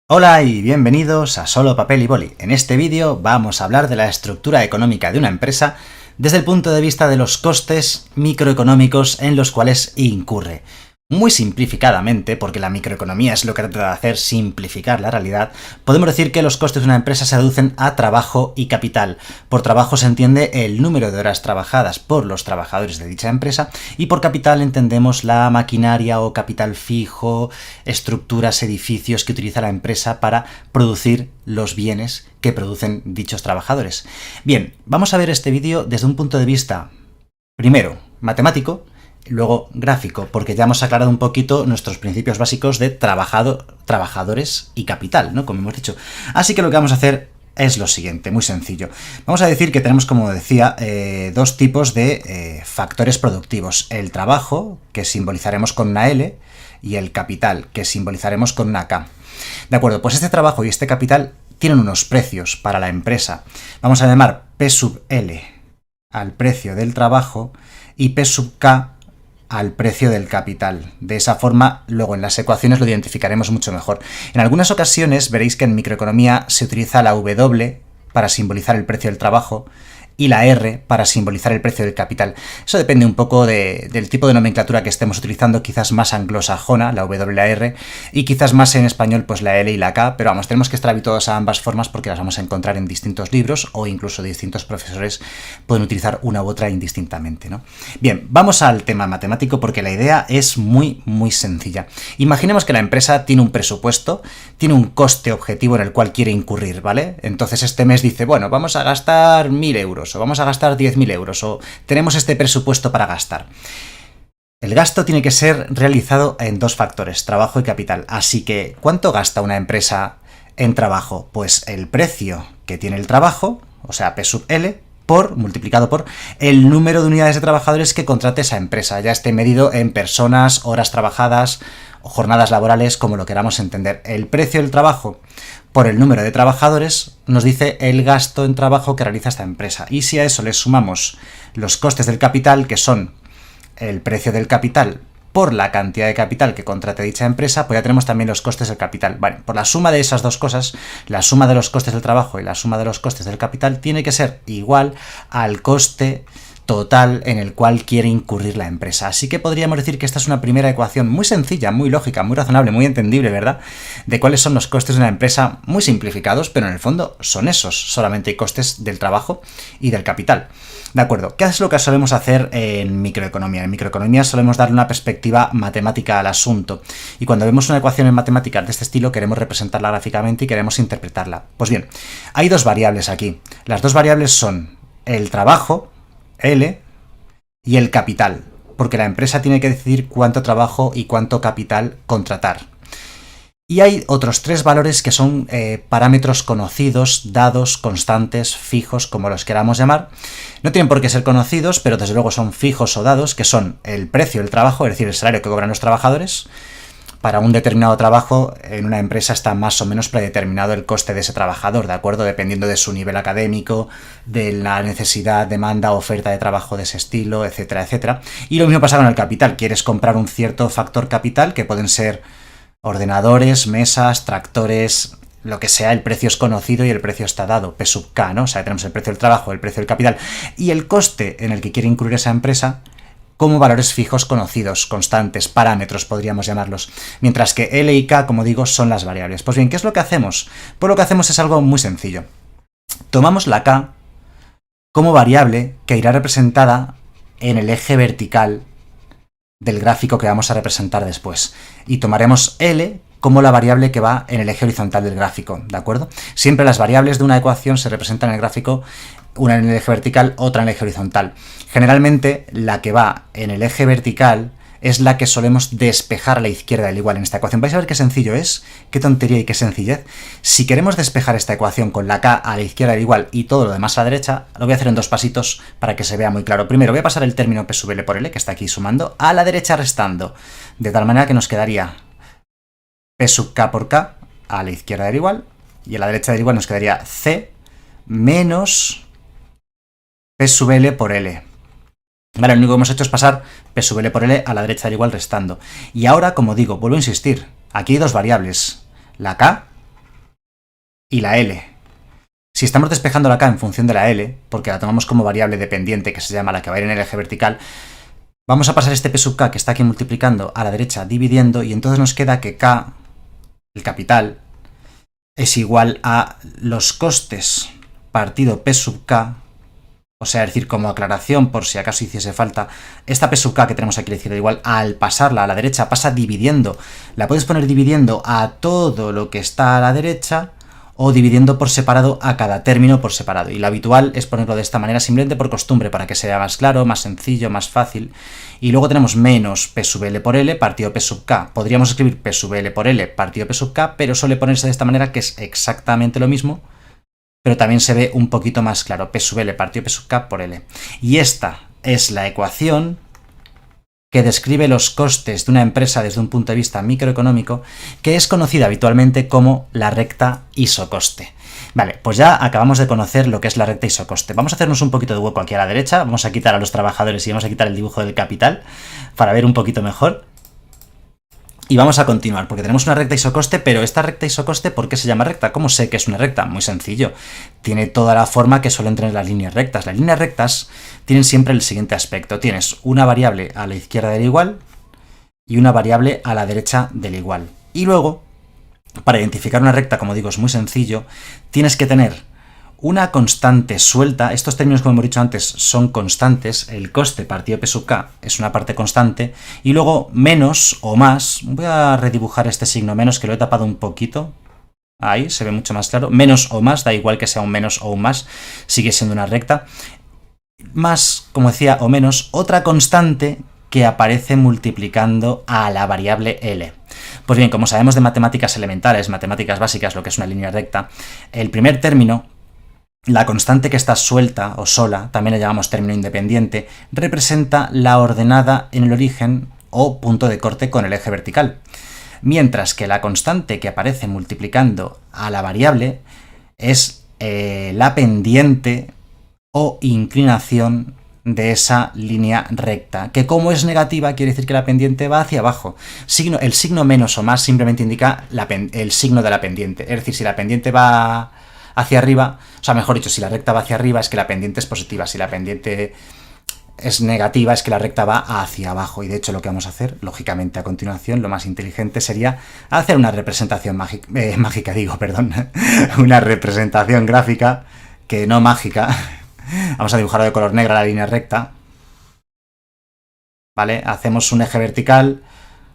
Hola y bienvenidos a Solo Papel y Boli. En este vídeo vamos a hablar de la estructura económica de una empresa desde el punto de vista de los costes microeconómicos en los cuales incurre. Muy simplificadamente, porque la microeconomía es lo que trata de hacer, simplificar la realidad, podemos decir que los costes de una empresa se reducen a trabajo y capital. Por trabajo se entiende el número de horas trabajadas por los trabajadores de dicha empresa, y por capital entendemos la maquinaria o capital fijo, estructuras, edificios que utiliza la empresa para producir los bienes que producen dichos trabajadores. Bien, vamos a ver este vídeo desde un punto de vista, primero, matemático, luego gráfico, porque ya hemos aclarado un poquito nuestros principios básicos de trabajadores y capital, ¿no? Como hemos dicho. Así que lo que vamos a hacer es lo siguiente, muy sencillo. Vamos a decir que tenemos, como decía, dos tipos de factores productivos. El trabajo, que simbolizaremos con una L, y el capital, que simbolizaremos con una K. De acuerdo, pues este trabajo y este capital tienen unos precios para la empresa. Vamos a llamar P sub L al precio del trabajo y P sub K al precio del capital. De esa forma, luego en las ecuaciones lo identificaremos mucho mejor. En algunas ocasiones veréis que en microeconomía se utiliza la W para simbolizar el precio del trabajo y la R para simbolizar el precio del capital. Eso depende un poco del tipo de nomenclatura que estemos utilizando, quizás más anglosajona, la W, la R, y quizás más en español, pues la L y la K, pero vamos, tenemos que estar habituados a ambas formas porque las vamos a encontrar en distintos libros o incluso distintos profesores pueden utilizar una u otra indistintamente, ¿no? Bien, vamos al tema matemático porque la idea es muy sencilla. Imaginemos que la empresa tiene un presupuesto, tiene un coste objetivo en el cual quiere incurrir, ¿vale? Entonces este mes dice, bueno, vamos a gastar 1.000 euros, o vamos a gastar 10.000 euros, o tenemos este presupuesto para gastar. El gasto tiene que ser realizado en dos factores, trabajo y capital. Así que, ¿cuánto gasta una empresa en trabajo? Pues el precio que tiene el trabajo, o sea, P sub L, multiplicado por el número de unidades de trabajadores que contrate esa empresa, ya esté medido en personas, horas trabajadas o jornadas laborales, como lo queramos entender. El precio del trabajo por el número de trabajadores nos dice el gasto en trabajo que realiza esta empresa. Y si a eso le sumamos los costes del capital, que son el precio del capital por la cantidad de capital que contrate dicha empresa, pues ya tenemos también los costes del capital. Vale, por la suma de esas dos cosas, la suma de los costes del trabajo y la suma de los costes del capital tiene que ser igual al coste total en el cual quiere incurrir la empresa. Así que podríamos decir que esta es una primera ecuación muy sencilla, muy lógica, muy razonable, muy entendible, ¿verdad? De cuáles son los costes de una empresa, muy simplificados, pero en el fondo son esos, solamente hay costes del trabajo y del capital. De acuerdo, ¿qué es lo que solemos hacer en microeconomía? En microeconomía solemos darle una perspectiva matemática al asunto, y cuando vemos una ecuación en matemáticas de este estilo queremos representarla gráficamente y queremos interpretarla. Pues bien, hay dos variables aquí. Las dos variables son el trabajo, L, y el capital, porque la empresa tiene que decidir cuánto trabajo y cuánto capital contratar. Y hay otros tres valores que son parámetros conocidos, dados, constantes, fijos, como los queramos llamar. No tienen por qué ser conocidos, pero desde luego son fijos o dados, que son el precio del trabajo, es decir, el salario que cobran los trabajadores. Para un determinado trabajo, en una empresa está más o menos predeterminado el coste de ese trabajador, ¿de acuerdo? Dependiendo de su nivel académico, de la necesidad, demanda, oferta de trabajo de ese estilo, etcétera, etcétera. Y lo mismo pasa con el capital. Quieres comprar un cierto factor capital, que pueden ser ordenadores, mesas, tractores, lo que sea, el precio es conocido y el precio está dado, P sub K, ¿no? O sea, tenemos el precio del trabajo, el precio del capital y el coste en el que quiere incluir esa empresa como valores fijos conocidos, constantes, parámetros podríamos llamarlos, mientras que L y K, como digo, son las variables. Pues bien, ¿qué es lo que hacemos? Pues lo que hacemos es algo muy sencillo. Tomamos la K como variable que irá representada en el eje vertical del gráfico que vamos a representar después, y tomaremos L como la variable que va en el eje horizontal del gráfico, ¿de acuerdo? Siempre las variables de una ecuación se representan en el gráfico, una en el eje vertical, otra en el eje horizontal. Generalmente la que va en el eje vertical es la que solemos despejar a la izquierda del igual en esta ecuación. Vais a ver qué sencillo es, qué tontería y qué sencillez. Si queremos despejar esta ecuación con la K a la izquierda del igual y todo lo demás a la derecha, lo voy a hacer en dos pasitos para que se vea muy claro. Primero voy a pasar el término P sub L por L, que está aquí sumando, a la derecha restando, de tal manera que nos quedaría P sub K por K a la izquierda del igual, y a la derecha del igual nos quedaría C menos P sub L por L. Vale, lo único que hemos hecho es pasar P sub L por L a la derecha del igual restando. Y ahora, como digo, vuelvo a insistir, aquí hay dos variables, la K y la L. Si estamos despejando la K en función de la L, porque la tomamos como variable dependiente, que se llama la que va a ir en el eje vertical, vamos a pasar este P sub K que está aquí multiplicando a la derecha dividiendo, y entonces nos queda que K, el capital, es igual a los costes partido P sub K, o sea, es decir, como aclaración, por si acaso hiciese falta, esta P sub K que tenemos aquí a la izquierda igual, al pasarla a la derecha, pasa dividiendo. La puedes poner dividiendo a todo lo que está a la derecha, o dividiendo por separado a cada término por separado. Y lo habitual es ponerlo de esta manera simplemente por costumbre, para que sea más claro, más sencillo, más fácil. Y luego tenemos menos P sub L por L partido P sub K. Podríamos escribir P sub L por L partido P sub K, pero suele ponerse de esta manera, que es exactamente lo mismo, pero también se ve un poquito más claro. P sub L partido P sub K por L. Y esta es la ecuación que describe los costes de una empresa desde un punto de vista microeconómico, que es conocida habitualmente como la recta isocoste. Vale, pues ya acabamos de conocer lo que es la recta isocoste. Vamos a hacernos un poquito de hueco aquí a la derecha, vamos a quitar a los trabajadores y vamos a quitar el dibujo del capital para ver un poquito mejor. Y vamos a continuar, porque tenemos una recta isocoste, pero esta recta isocoste, ¿por qué se llama recta? ¿Cómo sé que es una recta? Muy sencillo. Tiene toda la forma que suelen tener las líneas rectas. Las líneas rectas tienen siempre el siguiente aspecto. Tienes una variable a la izquierda del igual y una variable a la derecha del igual. Y luego, para identificar una recta, como digo, es muy sencillo, tienes que tener una constante suelta. Estos términos, como hemos dicho antes, son constantes. El coste partido P sub K es una parte constante. Y luego menos o más. Voy a redibujar este signo menos, que lo he tapado un poquito. Ahí se ve mucho más claro. Menos o más, da igual que sea un menos o un más, sigue siendo una recta. Más, como decía, o menos, otra constante que aparece multiplicando a la variable L. Pues bien, como sabemos de matemáticas elementales, matemáticas básicas, lo que es una línea recta, el primer término, la constante que está suelta o sola, también le llamamos término independiente, representa la ordenada en el origen o punto de corte con el eje vertical. Mientras que la constante que aparece multiplicando a la variable es la pendiente o inclinación de esa línea recta, que como es negativa quiere decir que la pendiente va hacia abajo. El signo menos o más simplemente indica el signo de la pendiente, es decir, si la pendiente va hacia arriba, o sea, mejor dicho, si la recta va hacia arriba es que la pendiente es positiva, si la pendiente es negativa es que la recta va hacia abajo. Y de hecho lo que vamos a hacer, lógicamente a continuación, lo más inteligente sería hacer una representación una representación gráfica, que no mágica. Vamos a dibujarlo de color negro la línea recta, ¿vale? Hacemos un eje vertical,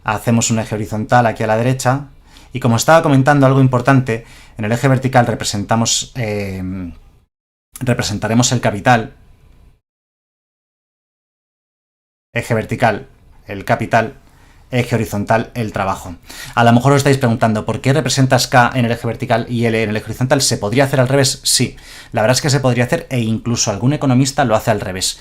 hacemos un eje horizontal aquí a la derecha. Y como estaba comentando, algo importante, en el eje vertical representaremos el capital. Eje vertical, el capital. Eje horizontal, el trabajo. A lo mejor os estáis preguntando, ¿por qué representas K en el eje vertical y L en el eje horizontal? ¿Se podría hacer al revés? Sí, la verdad es que se podría hacer, e incluso algún economista lo hace al revés.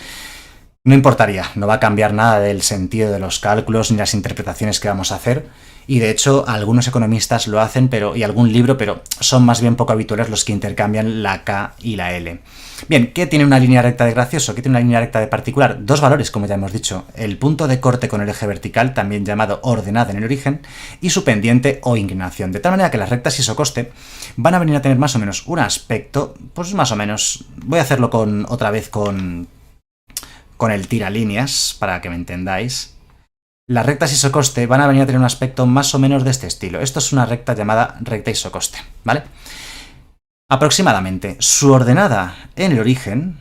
No importaría, no va a cambiar nada del sentido de los cálculos ni las interpretaciones que vamos a hacer. Y de hecho, algunos economistas lo hacen, y algún libro, pero son más bien poco habituales los que intercambian la K y la L. Bien, ¿qué tiene una línea recta de gracioso? ¿Qué tiene una línea recta de particular? Dos valores, como ya hemos dicho. El punto de corte con el eje vertical, también llamado ordenada en el origen, y su pendiente o inclinación. De tal manera que las rectas isocoste van a venir a tener más o menos un aspecto, pues más o menos, voy a hacerlo otra vez con el tiralíneas, para que me entendáis. Las rectas isocoste van a venir a tener un aspecto más o menos de este estilo. Esto es una recta llamada recta isocoste, ¿vale? Aproximadamente, su ordenada en el origen,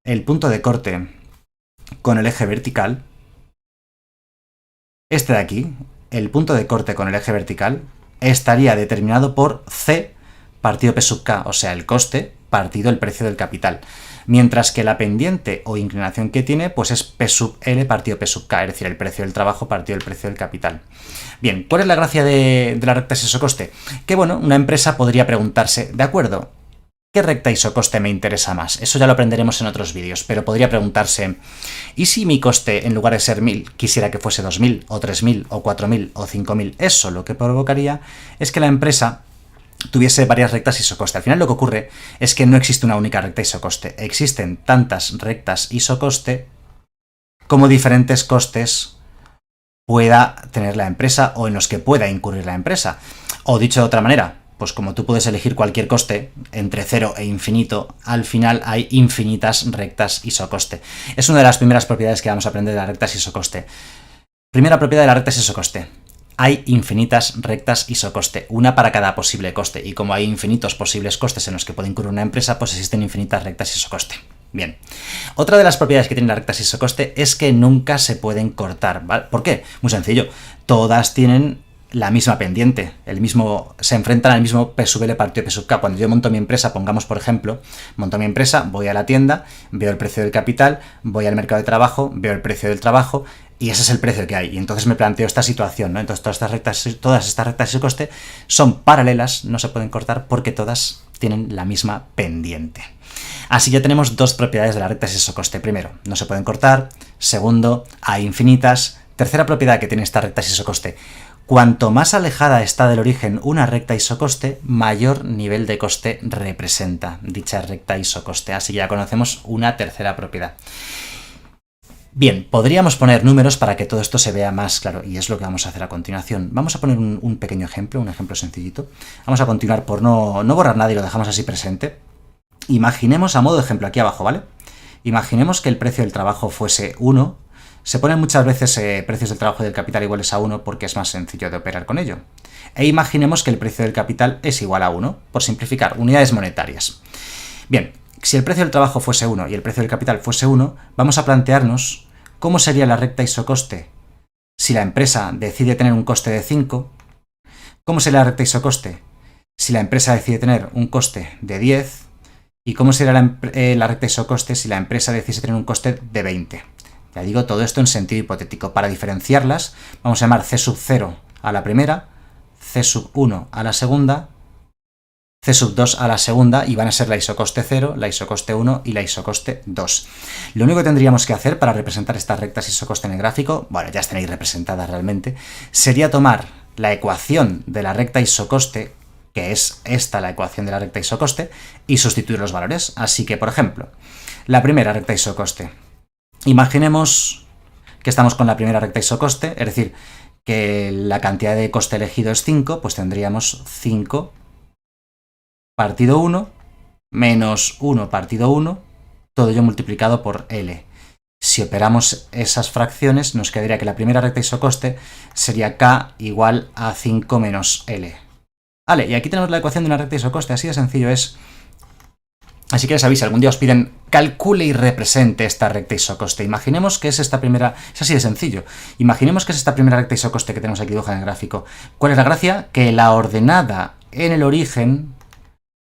el punto de corte con el eje vertical, este de aquí, el punto de corte con el eje vertical, estaría determinado por C partido P sub K, o sea, el coste partido el precio del capital. Mientras que la pendiente o inclinación que tiene, pues es P sub L partido P sub K, es decir, el precio del trabajo partido el precio del capital. Bien, ¿cuál es la gracia de la recta isocoste? Que bueno, una empresa podría preguntarse, de acuerdo, ¿qué recta isocoste me interesa más? Eso ya lo aprenderemos en otros vídeos, pero podría preguntarse, ¿y si mi coste en lugar de ser 1000 quisiera que fuese 2000 o 3000 o 4000 o 5000? Eso lo que provocaría es que la empresa tuviese varias rectas isocoste. Al final lo que ocurre es que no existe una única recta isocoste. Existen tantas rectas isocoste como diferentes costes pueda tener la empresa o en los que pueda incurrir la empresa. O dicho de otra manera, pues como tú puedes elegir cualquier coste entre 0 e infinito, al final hay infinitas rectas isocoste. Es una de las primeras propiedades que vamos a aprender de las rectas isocoste. Primera propiedad de las rectas isocoste. Hay infinitas rectas isocoste, una para cada posible coste, y como hay infinitos posibles costes en los que puede incurrir una empresa, pues existen infinitas rectas isocoste. Bien. Otra de las propiedades que tienen las rectas isocoste es que nunca se pueden cortar, ¿vale? ¿Por qué? Muy sencillo. Todas tienen la misma pendiente, se enfrentan al mismo P sub L partido P sub K. Cuando yo monto mi empresa, pongamos por ejemplo, monto mi empresa, voy a la tienda, veo el precio del capital, voy al mercado de trabajo, veo el precio del trabajo, y ese es el precio que hay. Y entonces me planteo esta situación, ¿no? Entonces todas estas rectas isocoste son paralelas, no se pueden cortar porque todas tienen la misma pendiente. Así ya tenemos dos propiedades de las rectas isocoste. Primero, no se pueden cortar. Segundo, hay infinitas. Tercera propiedad que tiene estas rectas isocoste. Cuanto más alejada está del origen una recta isocoste, mayor nivel de coste representa dicha recta isocoste. Así ya conocemos una tercera propiedad. Bien, podríamos poner números para que todo esto se vea más claro, y es lo que vamos a hacer a continuación. Vamos a poner un pequeño ejemplo, un ejemplo sencillito. Vamos a continuar por no borrar nada y lo dejamos así presente. Imaginemos a modo de ejemplo aquí abajo, ¿vale? Imaginemos que el precio del trabajo fuese 1. Se ponen muchas veces precios del trabajo y del capital iguales a 1 porque es más sencillo de operar con ello. E imaginemos que el precio del capital es igual a 1, por simplificar, unidades monetarias. Bien, si el precio del trabajo fuese 1 y el precio del capital fuese 1, vamos a plantearnos cómo sería la recta isocoste si la empresa decide tener un coste de 5, cómo sería la recta isocoste si la empresa decide tener un coste de 10, y cómo sería la recta isocoste si la empresa decide tener un coste de 20. Ya digo, todo esto en sentido hipotético. Para diferenciarlas, vamos a llamar C sub 0 a la primera, C sub 1 a la segunda, C sub 2 a la segunda, y van a ser la isocoste 0, la isocoste 1 y la isocoste 2. Lo único que tendríamos que hacer para representar estas rectas isocoste en el gráfico, bueno, ya están ahí representadas realmente, sería tomar la ecuación de la recta isocoste, que es esta la ecuación de la recta isocoste, y sustituir los valores. Así que, por ejemplo, la primera recta isocoste. Imaginemos que estamos con la primera recta isocoste, es decir, que la cantidad de coste elegido es 5, pues tendríamos 5 partido 1 menos 1 partido 1, todo ello multiplicado por L. Si operamos esas fracciones, nos quedaría que la primera recta isocoste sería K igual a 5 menos L. Vale, y aquí tenemos la ecuación de una recta isocoste, así de sencillo es. Así que ya sabéis, si algún día os piden calcule y represente esta recta isocoste. Imaginemos que es esta primera, es así de sencillo. Imaginemos que es esta primera recta isocoste que tenemos aquí dibujada en el gráfico. ¿Cuál es la gracia? Que la ordenada en el origen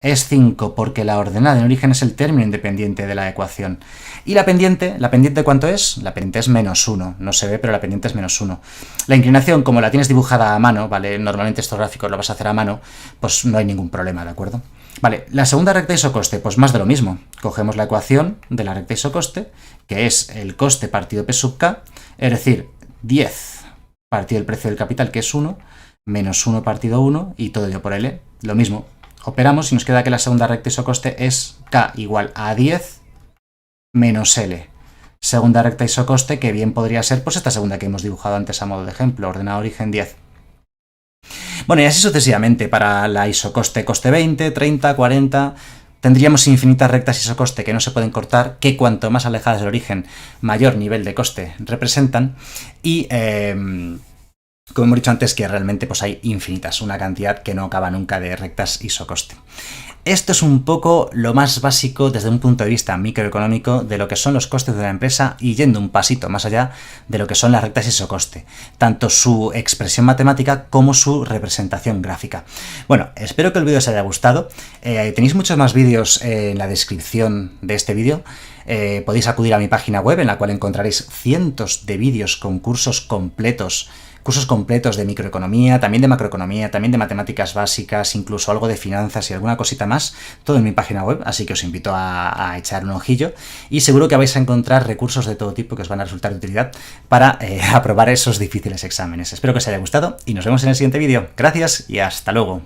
es 5, porque la ordenada en origen es el término independiente de la ecuación. Y la pendiente ¿cuánto es? La pendiente es menos 1. No se ve, pero la pendiente es menos 1. La inclinación, como la tienes dibujada a mano, ¿vale? Normalmente estos gráficos lo vas a hacer a mano, pues no hay ningún problema, ¿de acuerdo? Vale, la segunda recta isocoste, pues más de lo mismo. Cogemos la ecuación de la recta isocoste, que es el coste partido P sub K, es decir, 10 partido el precio del capital, que es 1, menos 1 partido 1, y todo ello por L, lo mismo. Operamos y nos queda que la segunda recta isocoste es K igual a 10 menos L. Segunda recta isocoste que bien podría ser pues esta segunda que hemos dibujado antes a modo de ejemplo, ordenada origen 10. Bueno, y así sucesivamente para la isocoste coste 20, 30, 40... Tendríamos infinitas rectas isocoste que no se pueden cortar, que cuanto más alejadas del origen, mayor nivel de coste representan, y como hemos dicho antes, que realmente pues hay infinitas, una cantidad que no acaba nunca de rectas isocoste. Esto es un poco lo más básico desde un punto de vista microeconómico de lo que son los costes de la empresa, y yendo un pasito más allá de lo que son las rectas isocoste, tanto su expresión matemática como su representación gráfica. Bueno, espero que el vídeo os haya gustado. Tenéis muchos más vídeos en la descripción de este vídeo. Podéis acudir a mi página web, en la cual encontraréis cientos de vídeos con cursos completos de microeconomía, también de macroeconomía, también de matemáticas básicas, incluso algo de finanzas y alguna cosita más, todo en mi página web, así que os invito a echar un ojillo, y seguro que vais a encontrar recursos de todo tipo que os van a resultar de utilidad para aprobar esos difíciles exámenes. Espero que os haya gustado y nos vemos en el siguiente vídeo. Gracias y hasta luego.